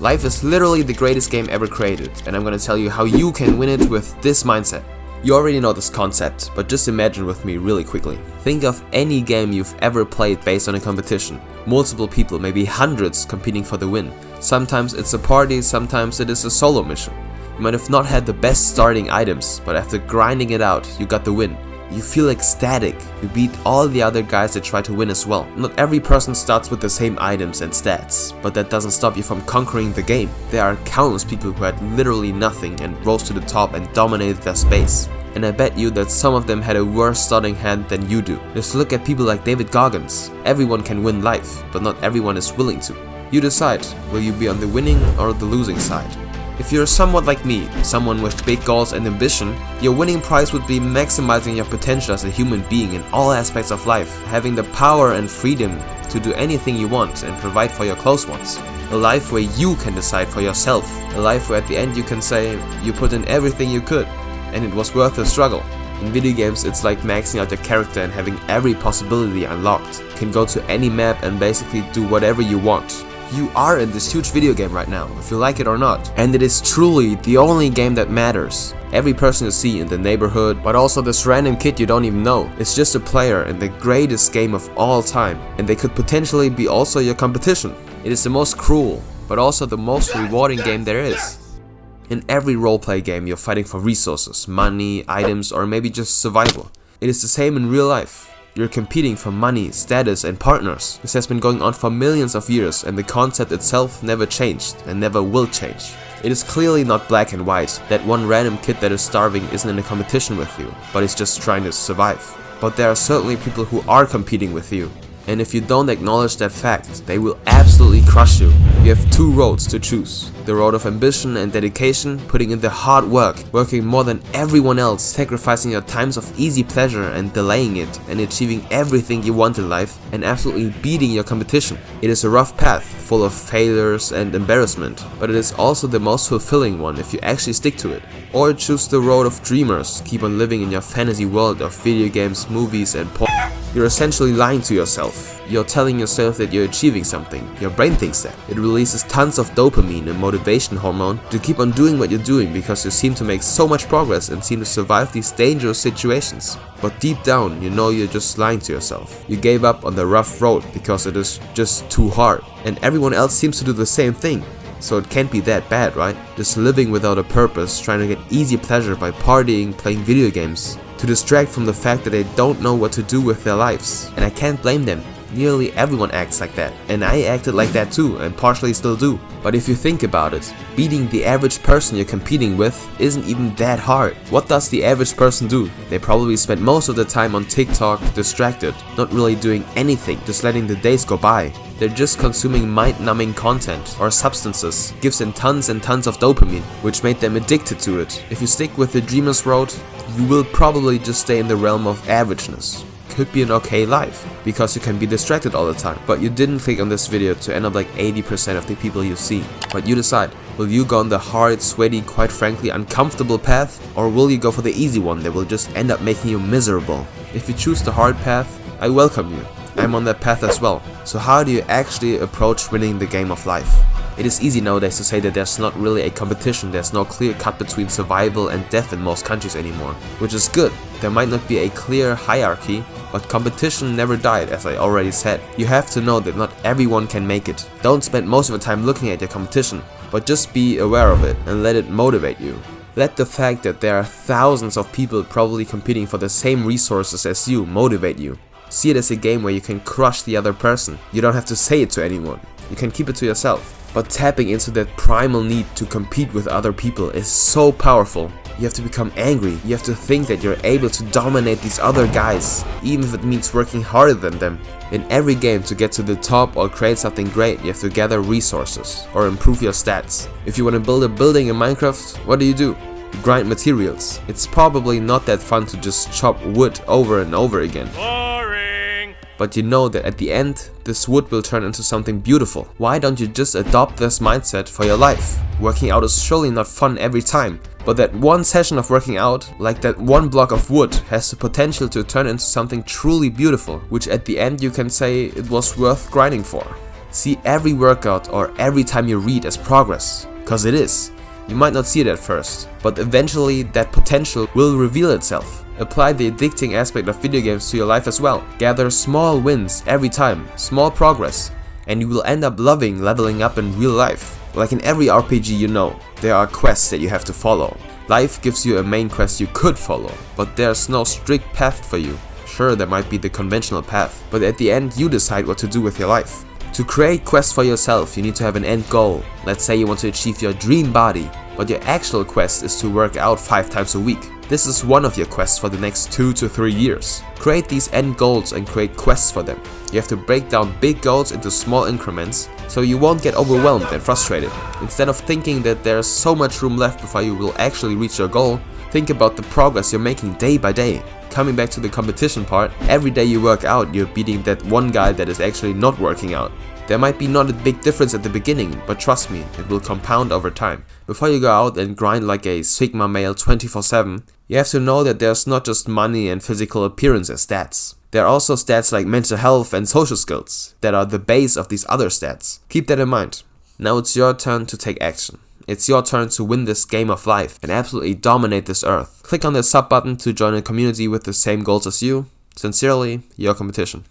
Life is literally the greatest game ever created, and I'm gonna tell you how you can win it with this mindset. You already know this concept, but just imagine with me really quickly. Think of any game you've ever played based on a competition. Multiple people, maybe hundreds, competing for the win. Sometimes it's a party, sometimes it is a solo mission. You might have not had the best starting items, but after grinding it out, you got the win. You feel ecstatic, you beat all the other guys that try to win as well. Not every person starts with the same items and stats, but that doesn't stop you from conquering the game. There are countless people who had literally nothing and rose to the top and dominated their space. And I bet you that some of them had a worse starting hand than you do. Just look at people like David Goggins. Everyone can win life, but not everyone is willing to. You decide, will you be on the winning or the losing side? If you're somewhat like me, someone with big goals and ambition, your winning prize would be maximizing your potential as a human being in all aspects of life, having the power and freedom to do anything you want and provide for your close ones. A life where you can decide for yourself, a life where at the end you can say you put in everything you could, and it was worth the struggle. In video games, it's like maxing out your character and having every possibility unlocked. You can go to any map and basically do whatever you want. You are in this huge video game right now, if you like it or not. And it is truly the only game that matters. Every person you see in the neighborhood, but also this random kid you don't even know, is just a player in the greatest game of all time. And they could potentially be also your competition. It is the most cruel, but also the most rewarding game there is. In every roleplay game, you're fighting for resources, money, items, or maybe just survival. It is the same in real life. You're competing for money, status, and partners. This has been going on for millions of years, and the concept itself never changed and never will change. It is clearly not black and white, that one random kid that is starving isn't in a competition with you, but is just trying to survive. But there are certainly people who are competing with you. And if you don't acknowledge that fact, they will absolutely crush you. You have two roads to choose. The road of ambition and dedication, putting in the hard work, working more than everyone else, sacrificing your times of easy pleasure and delaying it, and achieving everything you want in life, and absolutely beating your competition. It is a rough path, full of failures and embarrassment, but it is also the most fulfilling one if you actually stick to it. Or choose the road of dreamers, keep on living in your fantasy world of video games, movies, and porn. You're essentially lying to yourself. You're telling yourself that you're achieving something. Your brain thinks that. It releases tons of dopamine, a motivation hormone, to keep on doing what you're doing because you seem to make so much progress and seem to survive these dangerous situations. But deep down, you know you're just lying to yourself. You gave up on the rough road because it is just too hard. And everyone else seems to do the same thing. So it can't be that bad, right? Just living without a purpose, trying to get easy pleasure by partying, playing video games, to distract from the fact that they don't know what to do with their lives. And I can't blame them. Nearly everyone acts like that. And I acted like that too, and partially still do. But if you think about it, beating the average person you're competing with isn't even that hard. What does the average person do? They probably spend most of the time on TikTok, distracted, not really doing anything, just letting the days go by. They're just consuming mind-numbing content or substances, gives them tons and tons of dopamine, which made them addicted to it. If you stick with the dreamer's road, you will probably just stay in the realm of averageness. Could be an okay life, because you can be distracted all the time. But you didn't click on this video to end up like 80% of the people you see. But you decide, will you go on the hard, sweaty, quite frankly uncomfortable path, or will you go for the easy one that will just end up making you miserable? If you choose the hard path, I welcome you. I'm on that path as well. So how do you actually approach winning the game of life? It is easy nowadays to say that there's not really a competition, there's no clear cut between survival and death in most countries anymore, which is good. There might not be a clear hierarchy, but competition never died, as I already said. You have to know that not everyone can make it. Don't spend most of the time looking at your competition, but just be aware of it and let it motivate you. Let the fact that there are thousands of people probably competing for the same resources as you motivate you. See it as a game where you can crush the other person. You don't have to say it to anyone. You can keep it to yourself. But tapping into that primal need to compete with other people is so powerful. You have to become angry. You have to think that you're able to dominate these other guys, even if it means working harder than them. In every game, to get to the top or create something great, you have to gather resources or improve your stats. If you want to build a building in Minecraft, what do? You grind materials. It's probably not that fun to just chop wood over and over again. But you know that at the end, this wood will turn into something beautiful. Why don't you just adopt this mindset for your life? Working out is surely not fun every time, but that one session of working out, like that one block of wood, has the potential to turn into something truly beautiful, which at the end you can say it was worth grinding for. See every workout or every time you read as progress, cause it is. You might not see it at first, but eventually that potential will reveal itself. Apply the addicting aspect of video games to your life as well. Gather small wins every time, small progress, and you will end up loving leveling up in real life. Like in every RPG you know, there are quests that you have to follow. Life gives you a main quest you could follow, but there's no strict path for you. Sure, there might be the conventional path, but at the end you decide what to do with your life. To create quests for yourself, you need to have an end goal. Let's say you want to achieve your dream body, but your actual quest is to work out 5 times a week. This is one of your quests for the next 2 to 3 years. Create these end goals and create quests for them. You have to break down big goals into small increments, so you won't get overwhelmed and frustrated. Instead of thinking that there's so much room left before you will actually reach your goal, think about the progress you're making day by day. Coming back to the competition part, every day you work out, you're beating that one guy that is actually not working out. There might be not a big difference at the beginning, but trust me, it will compound over time. Before you go out and grind like a Sigma male 24/7, you have to know that there's not just money and physical appearance as stats. There are also stats like mental health and social skills that are the base of these other stats. Keep that in mind. Now it's your turn to take action. It's your turn to win this game of life and absolutely dominate this earth. Click on the sub button to join a community with the same goals as you. Sincerely, your competition.